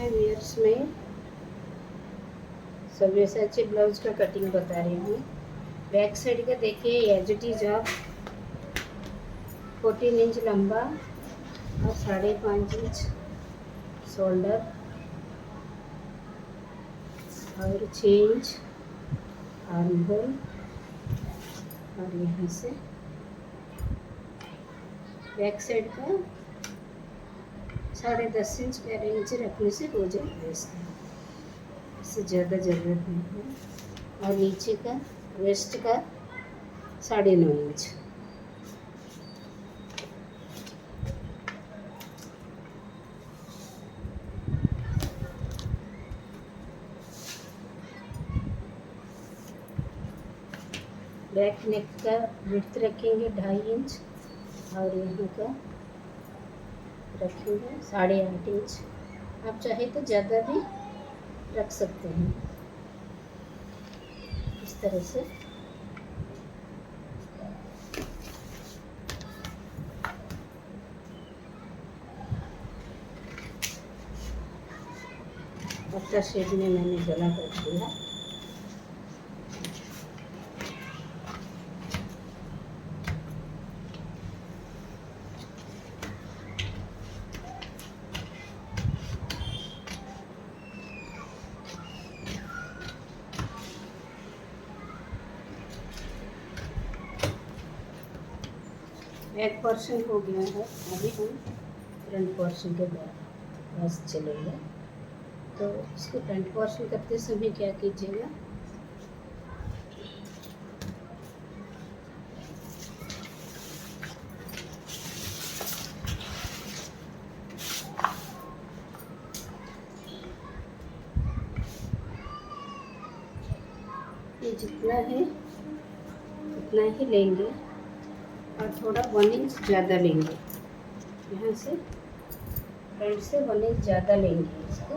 हाय viewers, मैं सव्यसाची blouse का cutting बता रही हूँ। बैक साइड का देखिए, एज इट इज आप 14 इंच लंबा और 5.5 इंच शोल्डर और 6 इंच आर्म होल और यहाँ से बैक साइड का 10.5 इंच 11 इंच रखने से हो जाएगा। इससे ज़्यादा ज़रूरत नहीं है। और नीचे का वेस्ट का 9.5 इंच। बैक नेक का विड्थ रखेंगे 2.5 इंच और यहाँ का रखेंगे 8.5 इंच। आप चाहे तो ज़्यादा भी रख सकते हैं इस तरह से। पत्ता शेड में मैंने गला कर दिया। बैक पोर्शन हो गया है, अभी हम फ्रंट पोर्शन के पास चलेंगे। तो इसको फ्रंट पोर्शन करते समय क्या कीजिएगा, ये जितना है उतना ही लेंगे और थोड़ा 1 इंच ज़्यादा लेंगे। यहाँ से फ्रंट से 1 इंच ज़्यादा लेंगे इसको,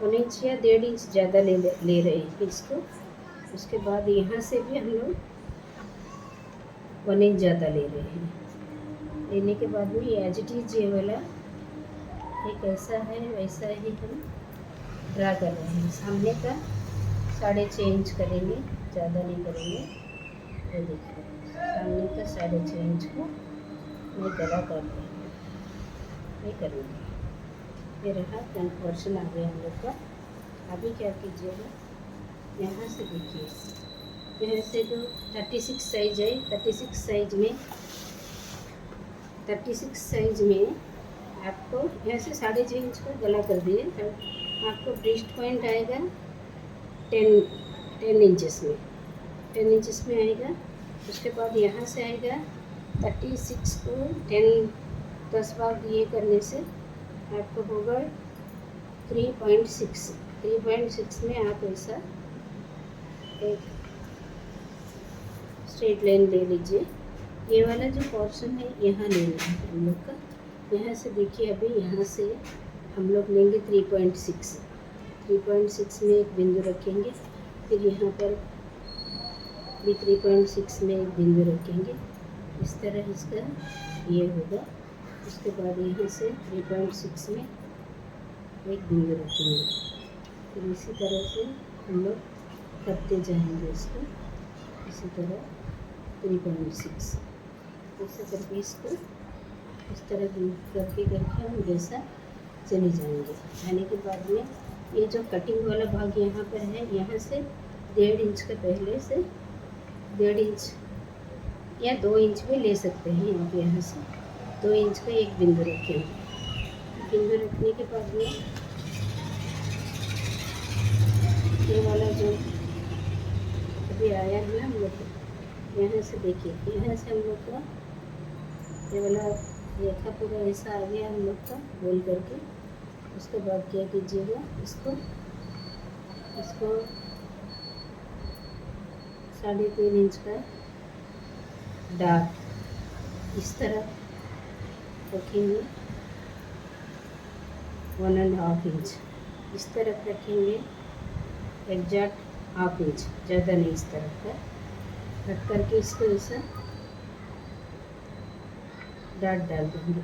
1 इंच या 1.5 इंच ज़्यादा ले रहे हैं इसको। उसके बाद यहाँ से भी हम लोग 1 इंच ज़्यादा ले रहे हैं। लेने के बाद में एज इट इज ये वाला एक ऐसा है वैसा ही हम ड्रा कर रहे हैं। सामने का 6.5 इंच करेंगे, ज़्यादा नहीं करेंगे। ये देखिए, सामने का 6.5 इंच को मैं गला कर रही हूँ, ये करेंगे। ये रहा फ्रंट पोर्शन आ गया हम लोग का। अभी क्या कीजिएगा, यहाँ से देखिए, यहाँ से जो 36 साइज है, 36 साइज में आपको यहाँ से 6.5 इंच का गला कर दिए, तब आपको ब्रेस्ट पॉइंट आएगा 10 इंचेस में, 10 इंचेस में आएगा। उसके बाद यहाँ से आएगा 36 को 10 भाग ये करने से आपको होगा 3.6 में आप ऐसा एक स्ट्रेट लाइन ले लीजिए। ये वाला जो पोर्शन है यहाँ लेना है हम लोग का। यहाँ से देखिए, अभी यहाँ से हम लोग लेंगे 3.6 में एक बिंदु रखेंगे, फिर यहाँ पर भी 3.6 में एक बिंदु रखेंगे। इस तरह इसका ये होगा। उसके बाद यहाँ से 3.6 में एक बिंदु रखेंगे, फिर इसी तरह से हम लोग करते जाएंगे इसको। इसी तरह 3.6 ऐसा करके इसको इस तरह करके हम जैसा चले जाएंगे। जाने के बाद में ये जो कटिंग वाला भाग यहाँ पर है, यहाँ से 1.5 इंच का पहले से 1.5 इंच या 2 इंच भी ले सकते हैं आप। यहाँ से 2 इंच का एक बिंदु रखेंगे। बिंदु रखने के बाद में ये वाला जो अभी आया है ना हम लोग को, यहाँ से देखिए, यहाँ से हम लोग का ये वाला रेखा पूरा ऐसा आ गया हम लोग का गोल करके। उसके बाद क्या कीजिएगा, इसको 3.5 इंच का डार्क इस तरफ रखेंगे, 1.5 इंच इस तरफ रखेंगे, एग्जैक्ट 1/2 इंच, ज़्यादा नहीं, इस तरफ का रख करके इसको ऐसा डाट डाल देंगे।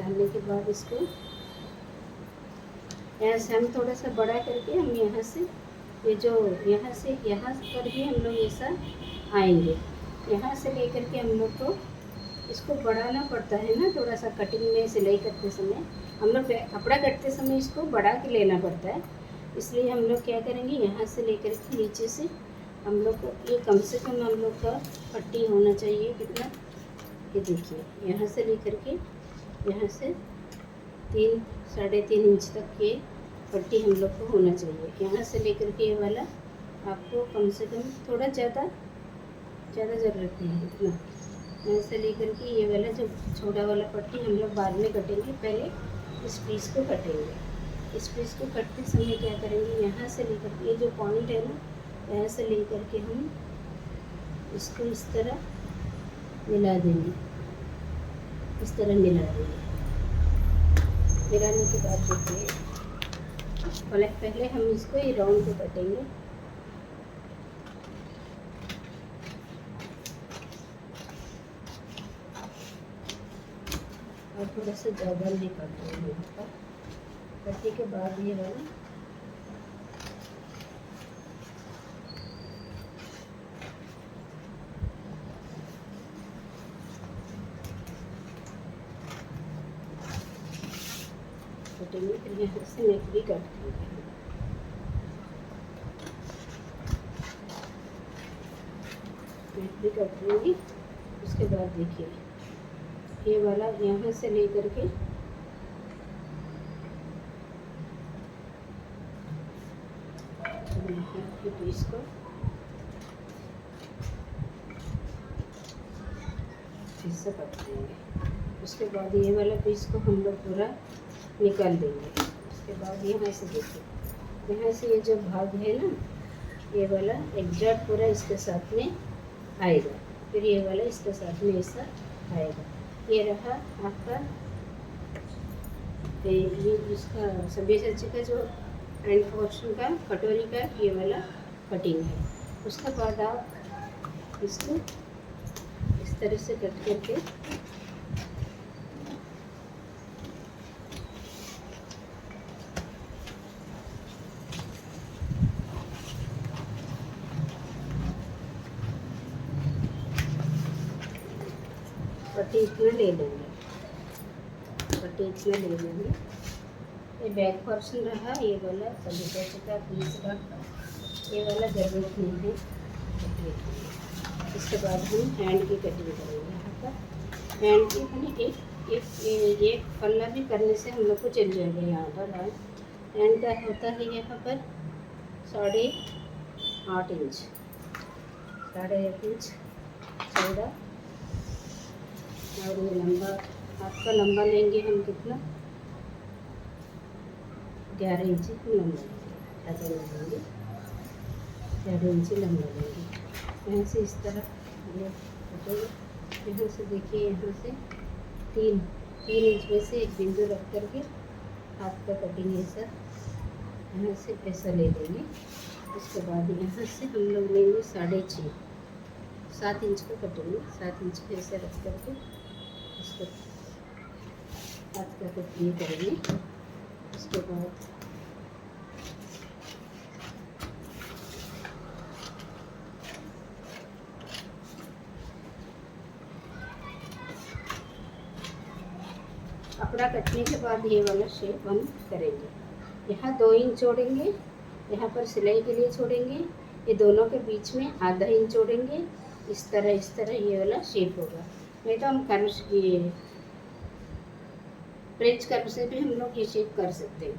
डालने के बाद इसको ऐसे हम थोड़ा सा बड़ा करके हम यहाँ से ये जो यहाँ से यहाँ पर भी हम लोग ऐसा आएंगे। यहाँ से लेकर के हम लोग को इसको बढ़ाना पड़ता है ना, थोड़ा सा कटिंग में सिलाई करते समय हम लोग कपड़ा कटते समय इसको बढ़ा के लेना पड़ता है। इसलिए हम लोग क्या करेंगे, यहाँ से लेकर के नीचे से हम लोग को ये कम से कम हम लोग का पट्टी होना चाहिए कितना, ये देखिए यहाँ से लेकर के यहाँ से 3-3.5 इंच तक ये पट्टी हम लोग को होना चाहिए। यहाँ से लेकर के ये वाला आपको कम से कम थोड़ा ज़्यादा ज़रूरत नहीं है इतना। यहाँ से लेकर के ये वाला जो छोटा वाला पट्टी हम लोग बाद में कटेंगे, पहले इस पीस को कटेंगे। इस पीस को कटते समय क्या करेंगे, यहाँ से लेकर के ये जो पॉइंट है ना, यहाँ से लेकर के हम इसको इस तरह मिला देंगे, इस तरह मिला देंगे। मिलाने के बाद देखिए पहले हम इसको ये राउंड को कटेंगे। और थोड़ा सा ज़्यादा नहीं काटते हैं यहाँ पर। कटने के बाद ये वाला कटेंगे, फिर यहाँ से नेक भी काट देंगे। नेक भी काट देंगे। उसके बाद देखिए ये वाला यहाँ से लेकर के यहाँ के पीस को इससे काट देंगे। उसके बाद ये वाला पीस को हम लोग पूरा निकाल देंगे। उसके बाद यहाँ से देखिए, यहाँ से ये जो भाग है ना, ये वाला एग्जैक्ट पूरा इसके साथ में आएगा, फिर ये वाला इसके साथ में ऐसा आएगा। ये रहा आपका ये इसका सब्यसाची का जो एंड पोर्शन का कटोरी का ये वाला कटिंग है। उसके बाद आप इसको इस तरह से कट करके पट्टी इतना ले लेंगे, पट्टी इतना ले लेंगे। ये बैक पोर्शन रहा, ये वाला सब्यसाची का पीस रहा, ये वाला ज़रूरत नहीं है। इसके बाद हम हैंड की कटिंग करेंगे। यहाँ पर हैंड की हमें एक पल्ला भी करने से हम लोग को चल जाएगा। यहाँ पर हैंड का होता है यहाँ पर 8.5 इंच, 8.5 इंच चौड़ा। और ये लंबा आपका लंबा लेंगे हम कितना, 11 इंच लंबा लेंगे, ज़्यादा लेंगे, 11 इंच लंबा लेंगे। यहाँ से इस तरह ये कटेंगे। यहाँ से देखिए, यहाँ से 3 इंच में से एक बिंदु रख करके हाथ का कटिंग ऐसा यहाँ से ऐसा ले लेंगे। उसके बाद यहाँ से हम लोग लेंगे 6.5, 7 इंच का कटेंगे। 7 इंच पे ऐसे रख करके इसको हाथ का कटिंग करेंगे। उसके बाद कपड़ा कटने के बाद ये वाला शेप हम करेंगे। यहाँ 2 इंच छोड़ेंगे, यहाँ पर सिलाई के लिए छोड़ेंगे। ये दोनों के बीच में आधा इंच छोड़ेंगे। इस तरह ये वाला शेप होगा। नहीं तो हम कर्व ये फ्रेंच कर्व से भी हम लोग ये शेप कर सकते हैं,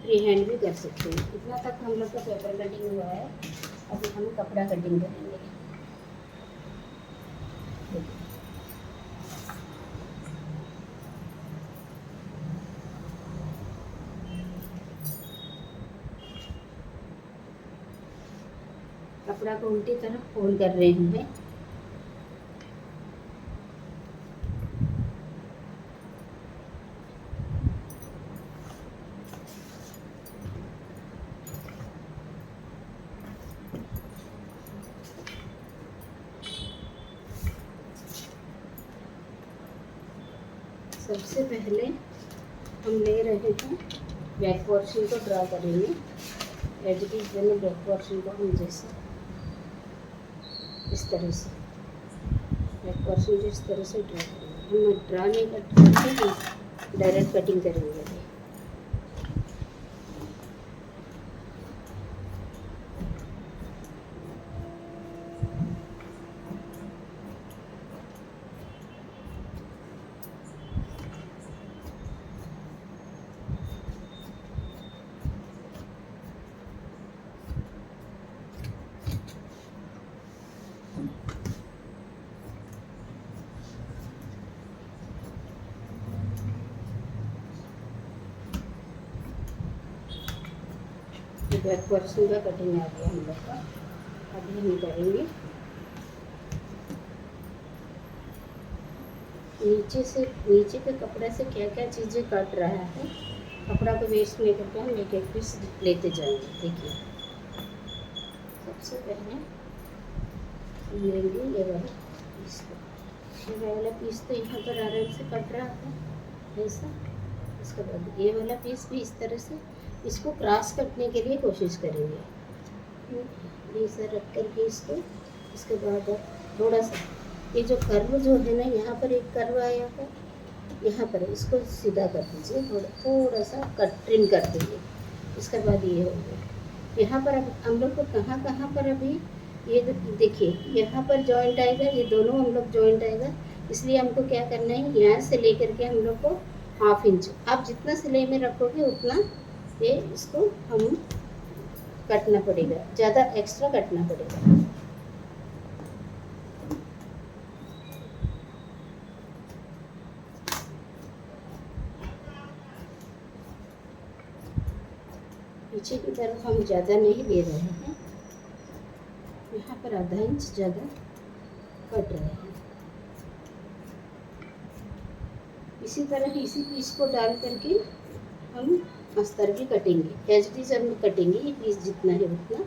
फ्री हैंड भी कर सकते हैं। इतना तक हम लोग का पेपर कटिंग हुआ है। अभी हम कपड़ा कटिंग करेंगे। कपड़ा को उल्टी तरफ फोल्ड कर रहे हैं। सबसे पहले हम ले रहे हैं बैक पोर्शन को ड्रा करेंगे। एज इट इज़ दोनों बैक पोर्शन को हम जैसे इस तरह से बैक पोर्शन को इस तरह से ड्रा करेंगे। हम ड्रा नहीं करते, डायरेक्ट कटिंग करेंगे। बैक पोर्शन का कटिंग आ गया हम लोग का। अभी हम करेंगे नीचे के कपड़े से क्या क्या चीज़ें कट रहा है। कपड़ा को वेस्ट नहीं करके हम एक एक पीस लेते जाएंगे। देखिए सबसे पहले हम लेंगे ये वाला पीस को। ये वाला पीस तो यहाँ पर आराम से कट रहा था ऐसा। इसके बाद ये वाला पीस भी इस तरह से इसको क्रॉस कटने के लिए कोशिश करेंगे। ऐसा रख करके इसको, इसके बाद थोड़ा सा ये जो कर्व जो है ना, यहाँ पर एक कर्व आया है, यहाँ पर इसको सीधा कर दीजिए। थोड़ा सा कट ट्रिम कर दीजिए। इसके बाद ये हो गया। यहाँ पर अब हम लोग को कहाँ कहाँ पर अभी ये देखिए यहाँ पर जॉइंट आएगा, ये दोनों हम लोग जॉइंट आएगा। इसलिए हमको क्या करना है, यहाँ से लेकर के हम लोग को 1/2 इंच, आप जितना सिलाई में रखोगे उतना ये इसको हम कटना पड़ेगा, ज़्यादा एक्स्ट्रा कटना पड़ेगा। पीछे की तरफ हम ज़्यादा नहीं ले रहे हैं, यहाँ पर ½ इंच ज़्यादा कट रहे हैं। इसी तरह इसी पीस को डाल करके हम अस्तर की कटेंगे। एज इट इज़ हम कटेंगे। ये पीस जितना है उतना,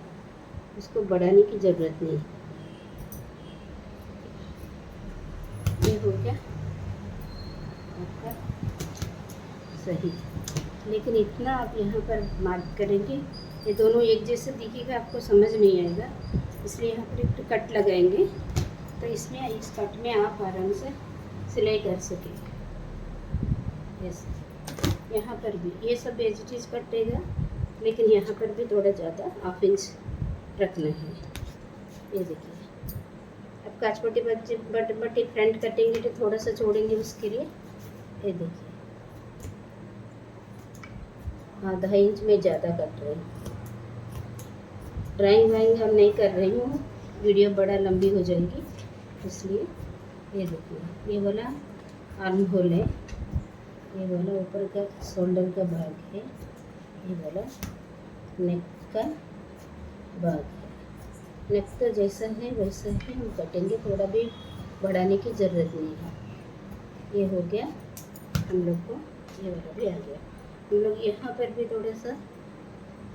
उसको बढ़ाने की ज़रूरत नहीं। ये हो गया आपका सही, लेकिन इतना आप यहाँ पर मार्क करेंगे, ये दोनों एक जैसे दिखेगा, आपको समझ नहीं आएगा। इसलिए यहाँ पर एक कट लगाएंगे, तो इसमें इस कट में आप आराम से सिलाई कर सकेंगे। ऐसे यहाँ पर भी ये सब एज इट इज़ कटेगा, लेकिन यहाँ पर भी थोड़ा ज़्यादा 1/2 इंच रखना है। ये देखिए, अब काचपट्टी बट्टी फ्रंट कटेंगे तो थोड़ा सा छोड़ेंगे उसके लिए। ये देखिए ½ इंच में ज़्यादा कट रही हूँ। ड्राइंग वाइंग हम नहीं कर रही हूँ, वीडियो बड़ा लंबी हो जाएगी इसलिए। ये देखिए ये वाला आर्म होल है, ये वाला ऊपर का शोल्डर का भाग है, ये वाला नेक का भाग है। नेक तो जैसा है वैसा ही हम कटेंगे, थोड़ा भी बढ़ाने की ज़रूरत नहीं है। ये हो गया हम लोग को, ये वाला भी आ गया। हम लोग यहाँ पर भी थोड़ा सा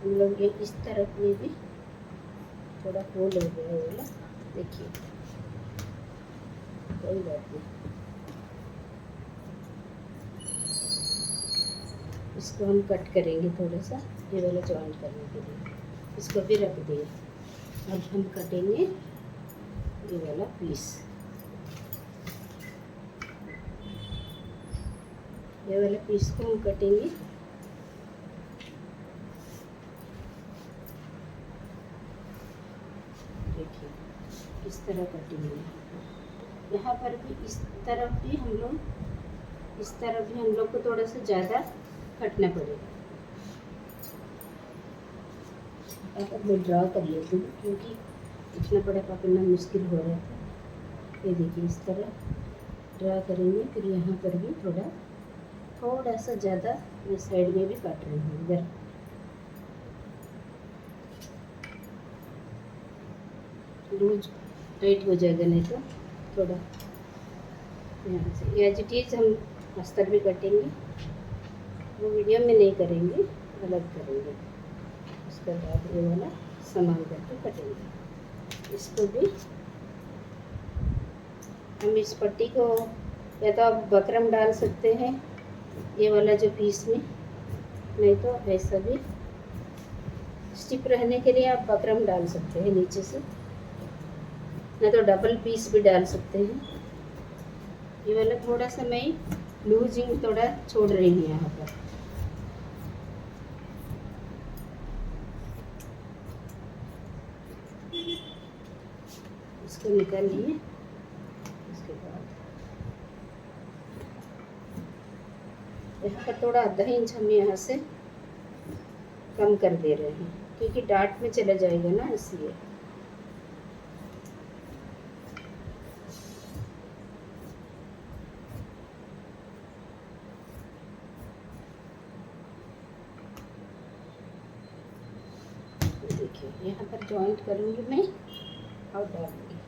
हम लोग ये इस तरफ में भी थोड़ा होल हो गया है वाला, देखिए कोई बात नहीं। इसको हम कट करेंगे थोड़ा सा, ये वाला जॉइंट करने के लिए। इसको भी रख दिए। अब हम कटेंगे ये वाला पीस, ये वाला पीस को हम कटेंगे। देखिए इस तरह कटेंगे। यहाँ पर भी इस तरफ भी हम लोग, इस तरफ भी हम लोग को थोड़ा सा ज़्यादा कटना पड़ेगा। अब मैं ड्रा कर लेती हूँ, क्योंकि इतना बड़ा पकड़ना मुश्किल हो रहा था। ये देखिए इस तरह ड्रा करेंगे, फिर यहाँ पर भी थोड़ा सा ज़्यादा मैं साइड में भी काट रही हूँ। इधर लूज टाइट हो जाएगा, नहीं तो थोड़ा यहाँ से एज इट इज़ हम अस्तर भी कटेंगे, वो वीडियो में नहीं करेंगे, अलग करेंगे। उसके बाद ये वाला सामान करके कटेंगे। इसको भी हम इस पट्टी को या तो आप बकरम डाल सकते हैं ये वाला जो पीस में, नहीं तो ऐसा भी स्टिप रहने के लिए आप बकरम डाल सकते हैं नीचे से, नहीं तो डबल पीस भी डाल सकते हैं। ये वाला थोड़ा सा मैं लूजिंग थोड़ा छोड़ रही हूँ यहाँ पर। इसको निकाल लिए। इसके बाद यहाँ पर थोड़ा आधा इंच हम यहाँ से कम कर दे रहे हैं क्योंकि डार्ट में चला जाएगा ना, इसलिए। देखिए यहाँ पर जॉइंट करूँगी मैं और डालूँगी।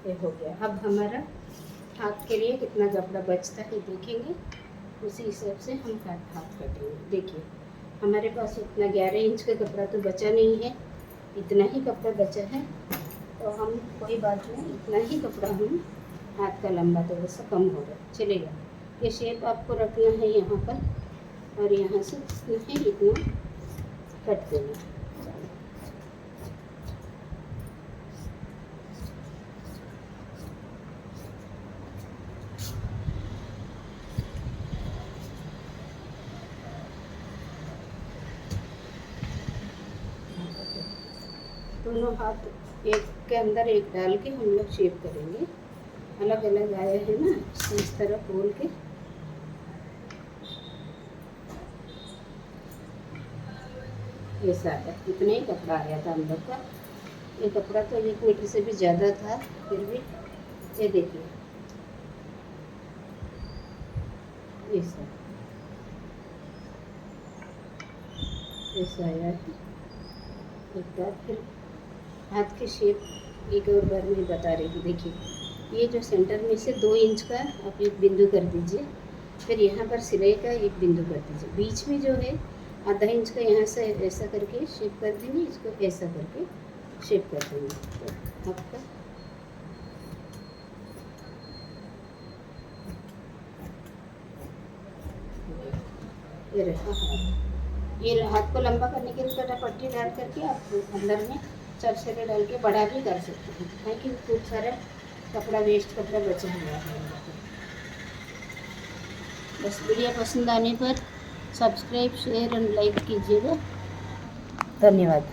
ये हो गया। अब हमारा हाथ के लिए कितना कपड़ा बचता है देखेंगे, उसी हिसाब से हम हाथ काटेंगे। देखिए हमारे पास उतना 11 इंच का कपड़ा तो बचा नहीं है, इतना ही कपड़ा बचा है, तो हम कोई बात नहीं, इतना ही कपड़ा हम हाथ का लंबा थोड़ा सा कम होगा चलेगा। ये शेप आपको रखना है यहाँ पर और यहाँ से इतना कट देना। दोनों हाथ एक के अंदर एक डाल के हम लोग शेप करेंगे। अलग अलग आए हैं ना, इस तरह खोल के ये सारा इतना ही कपड़ा आया था हम लोग का। ये कपड़ा तो 1 मीटर से भी ज़्यादा था, फिर भी ये देखिए ऐसा आया है। एक बार फिर हाथ की शेप एक और बार मैं बता रही हूँ। देखिए ये जो सेंटर में से 2 इंच का आप एक बिंदु कर दीजिए, फिर यहाँ पर सिलाई का एक बिंदु कर दीजिए, बीच में जो है आधा इंच का यहाँ से ऐसा करके शेप कर देंगे, इसको ऐसा करके शेप कर देंगे। तो आपका ये रहा हाथ। ये हाथ को लंबा करने के लिए पट्टी डाल करके आप अंदर में चरचरे डाल के बड़ा भी कर सकते हैं, ताकि खूब सारा कपड़ा वेस्ट कपड़ा बचा हुआ है। बस वीडियो पसंद आने पर सब्सक्राइब शेयर एंड लाइक कीजिएगा। धन्यवाद।